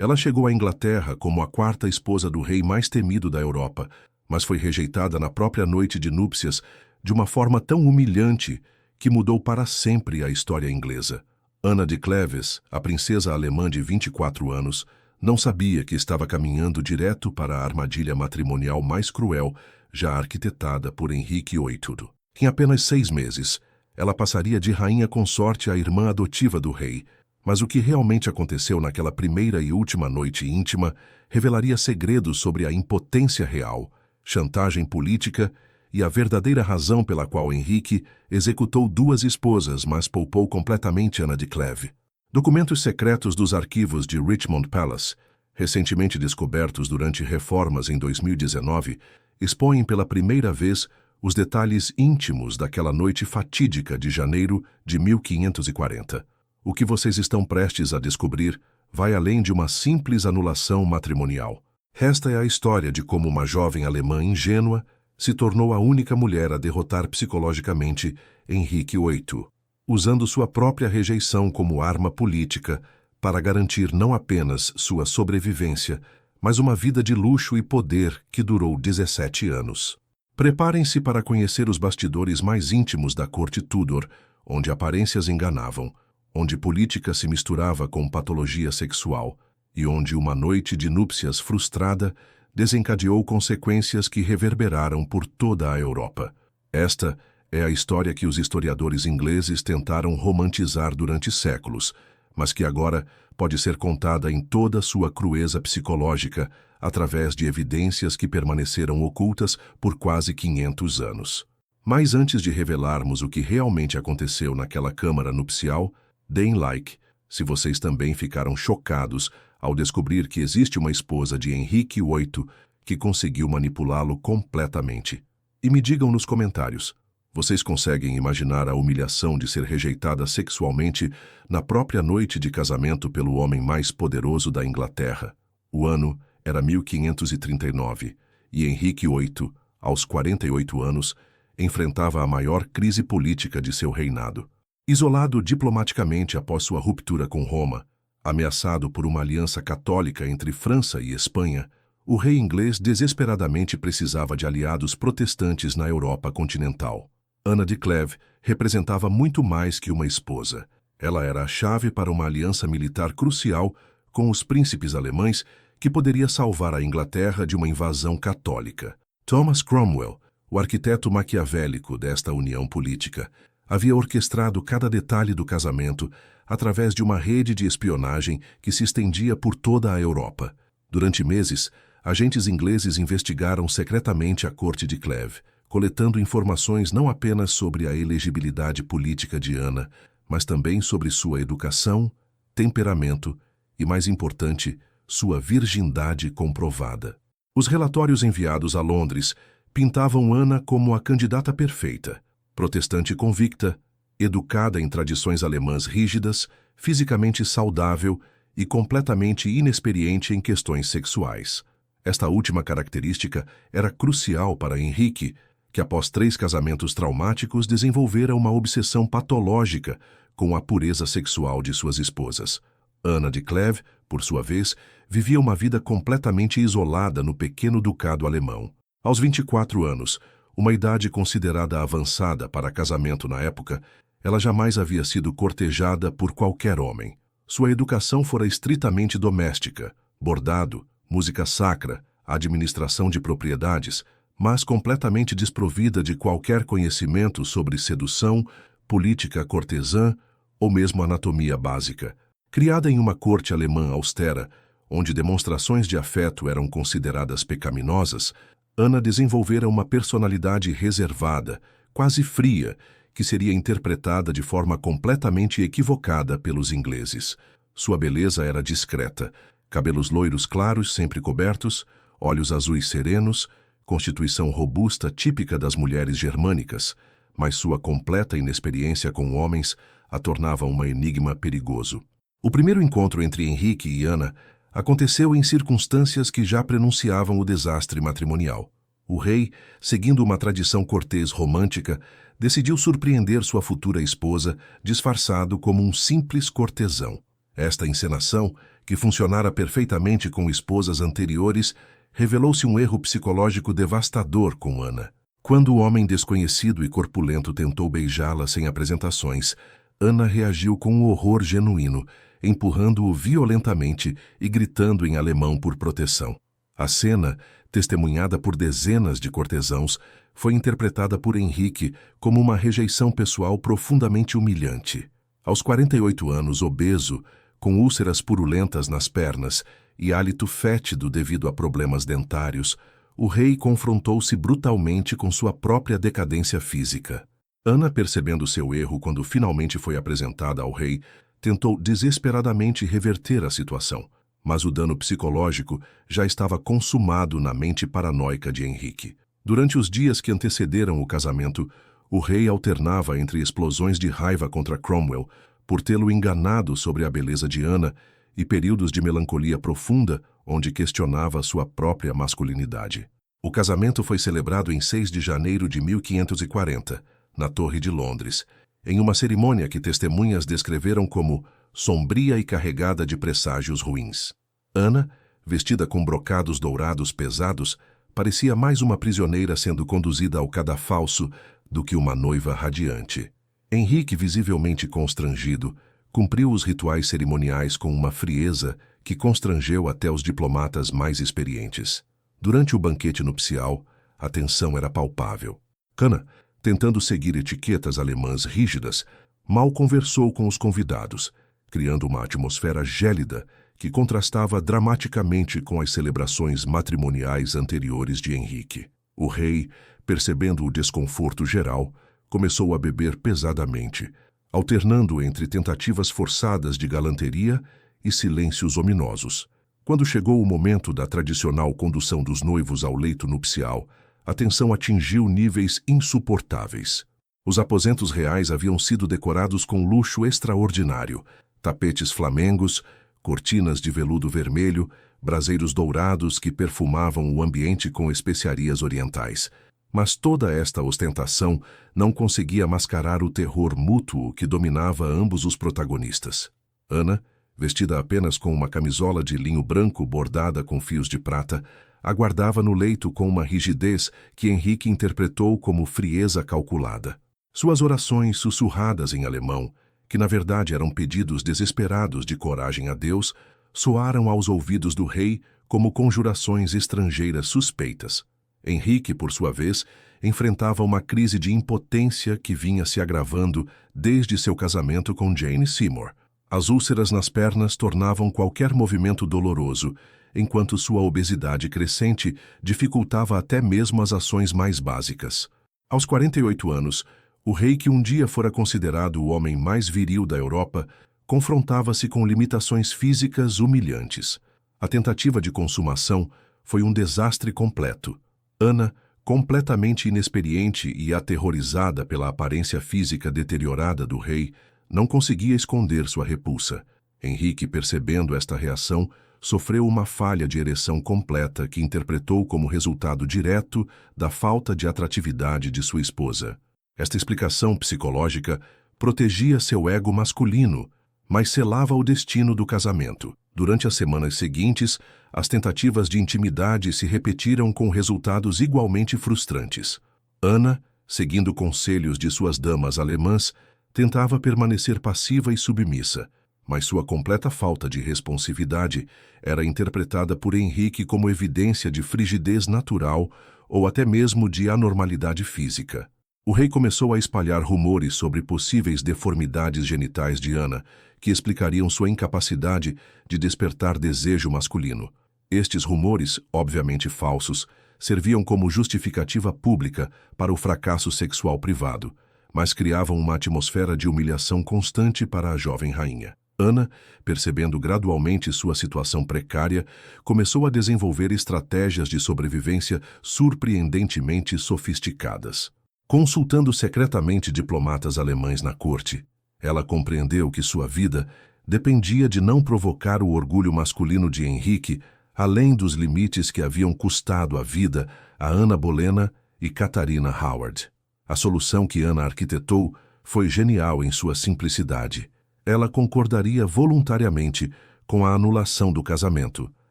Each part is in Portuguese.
Ela chegou à Inglaterra como a quarta esposa do rei mais temido da Europa, mas foi rejeitada na própria noite de núpcias de uma forma tão humilhante que mudou para sempre a história inglesa. Ana de Cleves, a princesa alemã de 24 anos, não sabia que estava caminhando direto para a armadilha matrimonial mais cruel já arquitetada por Henrique VIII. Em apenas 6 meses, ela passaria de rainha consorte à irmã adotiva do rei, mas o que realmente aconteceu naquela primeira e última noite íntima revelaria segredos sobre a impotência real, chantagem política e a verdadeira razão pela qual Henrique executou 2 esposas, mas poupou completamente Ana de Cleve. Documentos secretos dos arquivos de Richmond Palace, recentemente descobertos durante reformas em 2019, expõem pela primeira vez os detalhes íntimos daquela noite fatídica de janeiro de 1540. O que vocês estão prestes a descobrir vai além de uma simples anulação matrimonial. Esta é a história de como uma jovem alemã ingênua se tornou a única mulher a derrotar psicologicamente Henrique VIII, usando sua própria rejeição como arma política para garantir não apenas sua sobrevivência, mas uma vida de luxo e poder que durou 17 anos. Preparem-se para conhecer os bastidores mais íntimos da corte Tudor, onde aparências enganavam, onde política se misturava com patologia sexual e onde uma noite de núpcias frustrada desencadeou consequências que reverberaram por toda a Europa. Esta é a história que os historiadores ingleses tentaram romantizar durante séculos, mas que agora pode ser contada em toda sua crueza psicológica através de evidências que permaneceram ocultas por quase 500 anos. Mas antes de revelarmos o que realmente aconteceu naquela câmara nupcial, deem like se vocês também ficaram chocados ao descobrir que existe uma esposa de Henrique VIII que conseguiu manipulá-lo completamente. E me digam nos comentários, vocês conseguem imaginar a humilhação de ser rejeitada sexualmente na própria noite de casamento pelo homem mais poderoso da Inglaterra? O ano era 1539 e Henrique VIII, aos 48 anos, enfrentava a maior crise política de seu reinado. Isolado diplomaticamente após sua ruptura com Roma, ameaçado por uma aliança católica entre França e Espanha, o rei inglês desesperadamente precisava de aliados protestantes na Europa continental. Ana de Cleve representava muito mais que uma esposa. Ela era a chave para uma aliança militar crucial com os príncipes alemães que poderia salvar a Inglaterra de uma invasão católica. Thomas Cromwell, o arquiteto maquiavélico desta união política, havia orquestrado cada detalhe do casamento através de uma rede de espionagem que se estendia por toda a Europa. Durante meses, agentes ingleses investigaram secretamente a corte de Cleve, coletando informações não apenas sobre a elegibilidade política de Ana, mas também sobre sua educação, temperamento e, mais importante, sua virgindade comprovada. Os relatórios enviados a Londres pintavam Ana como a candidata perfeita, protestante convicta, educada em tradições alemãs rígidas, fisicamente saudável e completamente inexperiente em questões sexuais. Esta última característica era crucial para Henrique, que após 3 casamentos traumáticos desenvolvera uma obsessão patológica com a pureza sexual de suas esposas. Ana de Cleve, por sua vez, vivia uma vida completamente isolada no pequeno ducado alemão. Aos 24 anos, uma idade considerada avançada para casamento na época, ela jamais havia sido cortejada por qualquer homem. Sua educação fora estritamente doméstica, bordado, música sacra, administração de propriedades, mas completamente desprovida de qualquer conhecimento sobre sedução, política cortesã ou mesmo anatomia básica. Criada em uma corte alemã austera, onde demonstrações de afeto eram consideradas pecaminosas, Ana desenvolvera uma personalidade reservada, quase fria, que seria interpretada de forma completamente equivocada pelos ingleses. Sua beleza era discreta, cabelos loiros claros sempre cobertos, olhos azuis serenos, constituição robusta típica das mulheres germânicas, mas sua completa inexperiência com homens a tornava um enigma perigoso. O primeiro encontro entre Henrique e Ana aconteceu em circunstâncias que já prenunciavam o desastre matrimonial. O rei, seguindo uma tradição cortês romântica, decidiu surpreender sua futura esposa disfarçado como um simples cortesão. Esta encenação, que funcionara perfeitamente com esposas anteriores, revelou-se um erro psicológico devastador com Ana. Quando o homem desconhecido e corpulento tentou beijá-la sem apresentações, Ana reagiu com um horror genuíno, empurrando-o violentamente e gritando em alemão por proteção. A cena, testemunhada por dezenas de cortesãos, foi interpretada por Henrique como uma rejeição pessoal profundamente humilhante. Aos 48 anos, obeso, com úlceras purulentas nas pernas e hálito fétido devido a problemas dentários, o rei confrontou-se brutalmente com sua própria decadência física. Ana, percebendo seu erro quando finalmente foi apresentada ao rei, tentou desesperadamente reverter a situação, mas o dano psicológico já estava consumado na mente paranoica de Henrique. Durante os dias que antecederam o casamento, o rei alternava entre explosões de raiva contra Cromwell por tê-lo enganado sobre a beleza de Ana e períodos de melancolia profunda onde questionava sua própria masculinidade. O casamento foi celebrado em 6 de janeiro de 1540, na Torre de Londres, em uma cerimônia que testemunhas descreveram como sombria e carregada de presságios ruins. Ana, vestida com brocados dourados pesados, parecia mais uma prisioneira sendo conduzida ao cadafalso do que uma noiva radiante. Henrique, visivelmente constrangido, cumpriu os rituais cerimoniais com uma frieza que constrangeu até os diplomatas mais experientes. Durante o banquete nupcial, a tensão era palpável. Ana, tentando seguir etiquetas alemãs rígidas, mal conversou com os convidados, criando uma atmosfera gélida que contrastava dramaticamente com as celebrações matrimoniais anteriores de Henrique. O rei, percebendo o desconforto geral, começou a beber pesadamente, alternando entre tentativas forçadas de galanteria e silêncios ominosos. Quando chegou o momento da tradicional condução dos noivos ao leito nupcial, a tensão atingiu níveis insuportáveis. Os aposentos reais haviam sido decorados com luxo extraordinário, tapetes flamengos, cortinas de veludo vermelho, braseiros dourados que perfumavam o ambiente com especiarias orientais. Mas toda esta ostentação não conseguia mascarar o terror mútuo que dominava ambos os protagonistas. Ana, vestida apenas com uma camisola de linho branco bordada com fios de prata, aguardava no leito com uma rigidez que Henrique interpretou como frieza calculada. Suas orações sussurradas em alemão, que na verdade eram pedidos desesperados de coragem a Deus, soaram aos ouvidos do rei como conjurações estrangeiras suspeitas. Henrique, por sua vez, enfrentava uma crise de impotência que vinha se agravando desde seu casamento com Jane Seymour. As úlceras nas pernas tornavam qualquer movimento doloroso, enquanto sua obesidade crescente dificultava até mesmo as ações mais básicas. Aos 48 anos, o rei que um dia fora considerado o homem mais viril da Europa, confrontava-se com limitações físicas humilhantes. A tentativa de consumação foi um desastre completo. Ana, completamente inexperiente e aterrorizada pela aparência física deteriorada do rei, não conseguia esconder sua repulsa. Henrique, percebendo esta reação, sofreu uma falha de ereção completa que interpretou como resultado direto da falta de atratividade de sua esposa. Esta explicação psicológica protegia seu ego masculino, mas selava o destino do casamento. Durante as semanas seguintes, as tentativas de intimidade se repetiram com resultados igualmente frustrantes. Ana, seguindo conselhos de suas damas alemãs, tentava permanecer passiva e submissa, mas sua completa falta de responsividade era interpretada por Henrique como evidência de frigidez natural ou até mesmo de anormalidade física. O rei começou a espalhar rumores sobre possíveis deformidades genitais de Ana, que explicariam sua incapacidade de despertar desejo masculino. Estes rumores, obviamente falsos, serviam como justificativa pública para o fracasso sexual privado, mas criavam uma atmosfera de humilhação constante para a jovem rainha. Ana, percebendo gradualmente sua situação precária, começou a desenvolver estratégias de sobrevivência surpreendentemente sofisticadas. Consultando secretamente diplomatas alemães na corte, ela compreendeu que sua vida dependia de não provocar o orgulho masculino de Henrique, além dos limites que haviam custado a vida a Ana Bolena e Catarina Howard. A solução que Ana arquitetou foi genial em sua simplicidade. Ela concordaria voluntariamente com a anulação do casamento,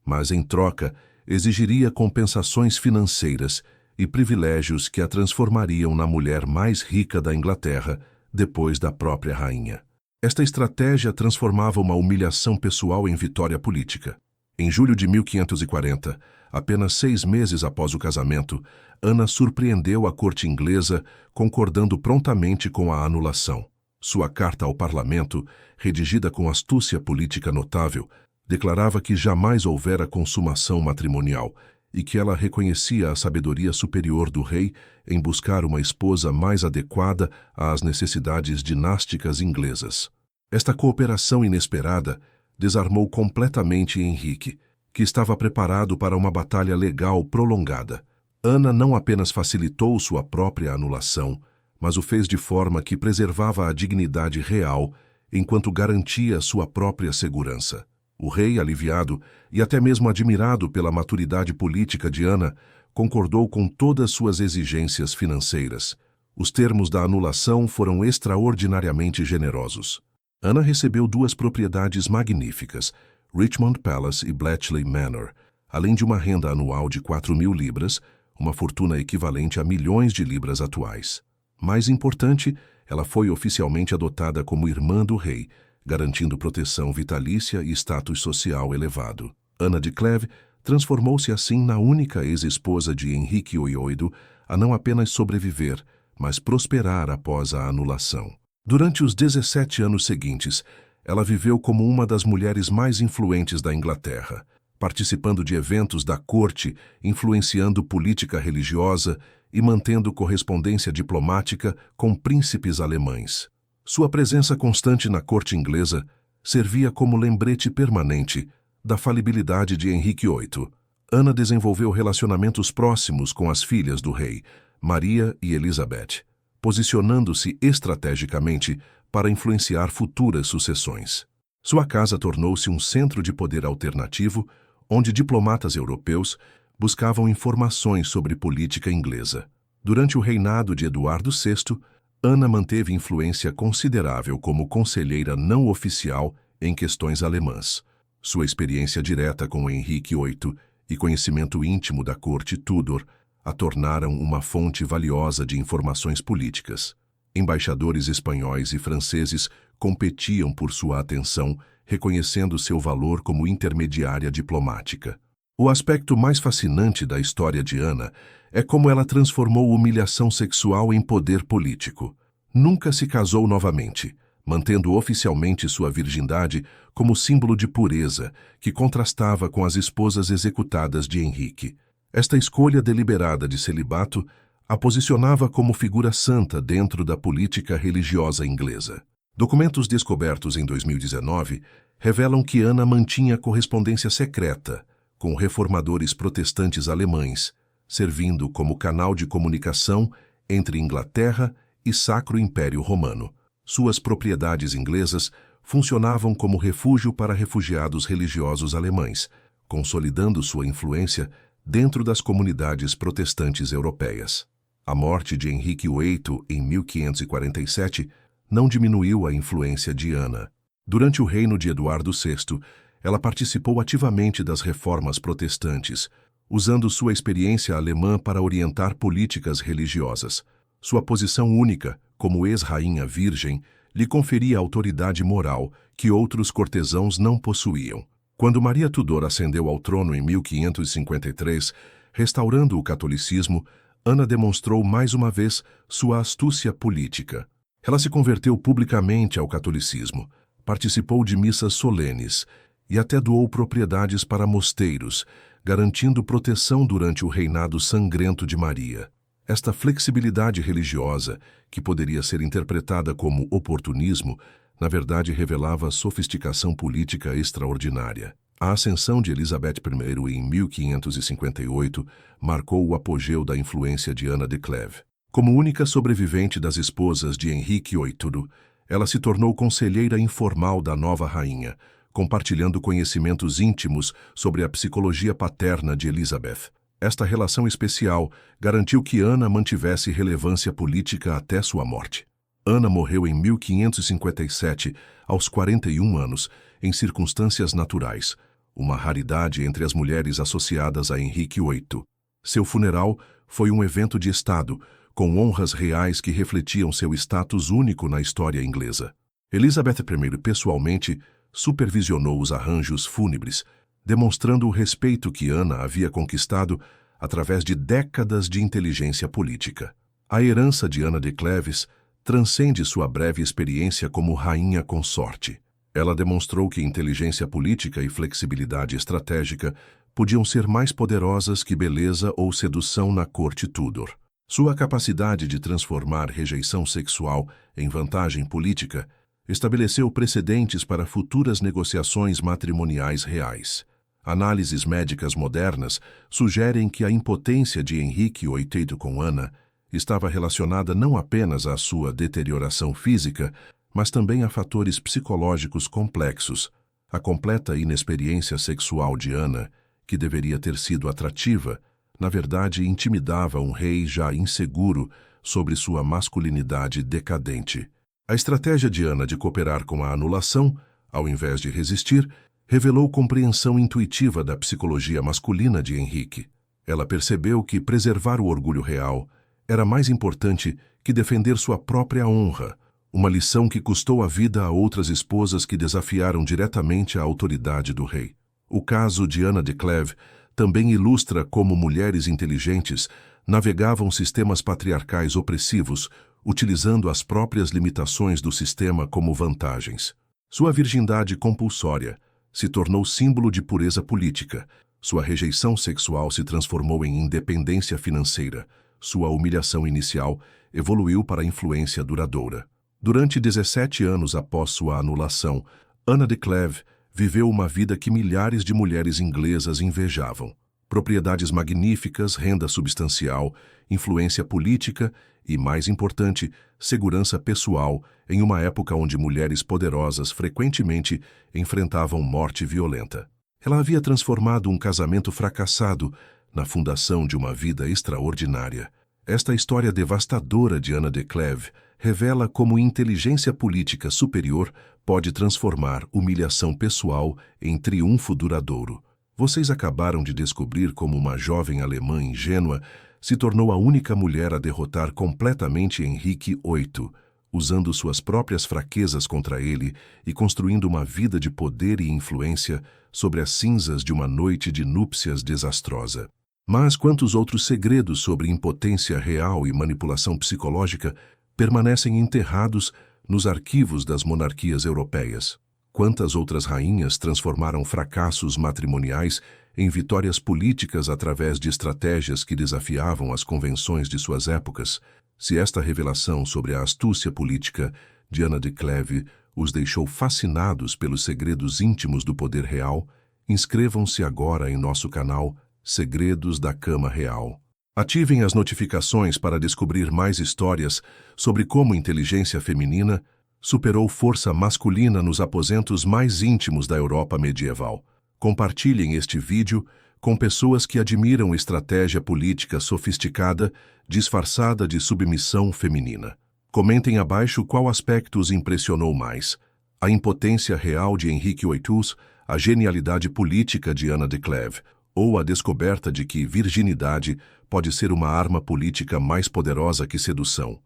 mas, em troca, exigiria compensações financeiras e privilégios que a transformariam na mulher mais rica da Inglaterra, depois da própria rainha. Esta estratégia transformava uma humilhação pessoal em vitória política. Em julho de 1540, apenas 6 meses após o casamento, Ana surpreendeu a corte inglesa, concordando prontamente com a anulação. Sua carta ao parlamento, redigida com astúcia política notável, declarava que jamais houvera consumação matrimonial e que ela reconhecia a sabedoria superior do rei em buscar uma esposa mais adequada às necessidades dinásticas inglesas. Esta cooperação inesperada desarmou completamente Henrique, que estava preparado para uma batalha legal prolongada. Ana não apenas facilitou sua própria anulação, mas o fez de forma que preservava a dignidade real enquanto garantia sua própria segurança. O rei, aliviado e até mesmo admirado pela maturidade política de Ana, concordou com todas suas exigências financeiras. Os termos da anulação foram extraordinariamente generosos. Ana recebeu 2 propriedades magníficas, Richmond Palace e Bletchley Manor, além de uma renda anual de 4.000 libras, uma fortuna equivalente a milhões de libras atuais. Mais importante, ela foi oficialmente adotada como irmã do rei, garantindo proteção vitalícia e status social elevado. Ana de Clèves transformou-se assim na única ex-esposa de Henrique VIII a não apenas sobreviver, mas prosperar após a anulação. Durante os 17 anos seguintes, ela viveu como uma das mulheres mais influentes da Inglaterra, participando de eventos da corte, influenciando política religiosa e mantendo correspondência diplomática com príncipes alemães. Sua presença constante na corte inglesa servia como lembrete permanente da falibilidade de Henrique VIII. Ana desenvolveu relacionamentos próximos com as filhas do rei, Maria e Elizabeth, posicionando-se estrategicamente para influenciar futuras sucessões. Sua casa tornou-se um centro de poder alternativo, onde diplomatas europeus buscavam informações sobre política inglesa. Durante o reinado de Eduardo VI, Ana manteve influência considerável como conselheira não oficial em questões alemãs. Sua experiência direta com Henrique VIII e conhecimento íntimo da corte Tudor a tornaram uma fonte valiosa de informações políticas. Embaixadores espanhóis e franceses competiam por sua atenção, reconhecendo seu valor como intermediária diplomática. O aspecto mais fascinante da história de Ana é como ela transformou humilhação sexual em poder político. Nunca se casou novamente, mantendo oficialmente sua virgindade como símbolo de pureza, que contrastava com as esposas executadas de Henrique. Esta escolha deliberada de celibato a posicionava como figura santa dentro da política religiosa inglesa. Documentos descobertos em 2019 revelam que Ana mantinha correspondência secreta com reformadores protestantes alemães, servindo como canal de comunicação entre Inglaterra e Sacro Império Romano. Suas propriedades inglesas funcionavam como refúgio para refugiados religiosos alemães, consolidando sua influência dentro das comunidades protestantes europeias. A morte de Henrique VIII em 1547 não diminuiu a influência de Ana. Durante o reino de Eduardo VI, ela participou ativamente das reformas protestantes, usando sua experiência alemã para orientar políticas religiosas. Sua posição única, como ex-rainha virgem, lhe conferia autoridade moral que outros cortesãos não possuíam. Quando Maria Tudor ascendeu ao trono em 1553, restaurando o catolicismo, Ana demonstrou mais uma vez sua astúcia política. Ela se converteu publicamente ao catolicismo, participou de missas solenes e até doou propriedades para mosteiros, garantindo proteção durante o reinado sangrento de Maria. Esta flexibilidade religiosa, que poderia ser interpretada como oportunismo, na verdade revelava sofisticação política extraordinária. A ascensão de Elizabeth I em 1558 marcou o apogeu da influência de Ana de Clèves. Como única sobrevivente das esposas de Henrique VIII, ela se tornou conselheira informal da nova rainha, compartilhando conhecimentos íntimos sobre a psicologia paterna de Elizabeth. Esta relação especial garantiu que Ana mantivesse relevância política até sua morte. Ana morreu em 1557, aos 41 anos, em circunstâncias naturais, uma raridade entre as mulheres associadas a Henrique VIII. Seu funeral foi um evento de Estado, com honras reais que refletiam seu status único na história inglesa. Elizabeth I pessoalmente supervisionou os arranjos fúnebres, demonstrando o respeito que Ana havia conquistado através de décadas de inteligência política. A herança de Ana de Cleves transcende sua breve experiência como rainha consorte. Ela demonstrou que inteligência política e flexibilidade estratégica podiam ser mais poderosas que beleza ou sedução na corte Tudor. Sua capacidade de transformar rejeição sexual em vantagem política estabeleceu precedentes para futuras negociações matrimoniais reais. Análises médicas modernas sugerem que a impotência de Henrique VIII com Ana estava relacionada não apenas à sua deterioração física, mas também a fatores psicológicos complexos. A completa inexperiência sexual de Ana, que deveria ter sido atrativa, na verdade intimidava um rei já inseguro sobre sua masculinidade decadente. A estratégia de Ana de cooperar com a anulação, ao invés de resistir, revelou compreensão intuitiva da psicologia masculina de Henrique. Ela percebeu que preservar o orgulho real era mais importante que defender sua própria honra, uma lição que custou a vida a outras esposas que desafiaram diretamente a autoridade do rei. O caso de Ana de Clèves também ilustra como mulheres inteligentes navegavam sistemas patriarcais opressivos, utilizando as próprias limitações do sistema como vantagens. Sua virgindade compulsória se tornou símbolo de pureza política, sua rejeição sexual se transformou em independência financeira, sua humilhação inicial evoluiu para influência duradoura. Durante 17 anos após sua anulação, Ana de Clèves viveu uma vida que milhares de mulheres inglesas invejavam. Propriedades magníficas, renda substancial, influência política e, mais importante, segurança pessoal em uma época onde mulheres poderosas frequentemente enfrentavam morte violenta. Ela havia transformado um casamento fracassado na fundação de uma vida extraordinária. Esta história devastadora de Ana de Clèves revela como inteligência política superior pode transformar humilhação pessoal em triunfo duradouro. Vocês acabaram de descobrir como uma jovem alemã ingênua se tornou a única mulher a derrotar completamente Henrique VIII, usando suas próprias fraquezas contra ele e construindo uma vida de poder e influência sobre as cinzas de uma noite de núpcias desastrosa. Mas quantos outros segredos sobre impotência real e manipulação psicológica permanecem enterrados nos arquivos das monarquias europeias? Quantas outras rainhas transformaram fracassos matrimoniais em vitórias políticas através de estratégias que desafiavam as convenções de suas épocas? Se esta revelação sobre a astúcia política de Ana de Clèves os deixou fascinados pelos segredos íntimos do poder real, inscrevam-se agora em nosso canal Segredos da Cama Real. Ativem as notificações para descobrir mais histórias sobre como inteligência feminina superou força masculina nos aposentos mais íntimos da Europa medieval. Compartilhem este vídeo com pessoas que admiram estratégia política sofisticada disfarçada de submissão feminina. Comentem abaixo qual aspecto os impressionou mais: a impotência real de Henrique VIII, a genialidade política de Ana de Clèves, ou a descoberta de que virginidade pode ser uma arma política mais poderosa que sedução.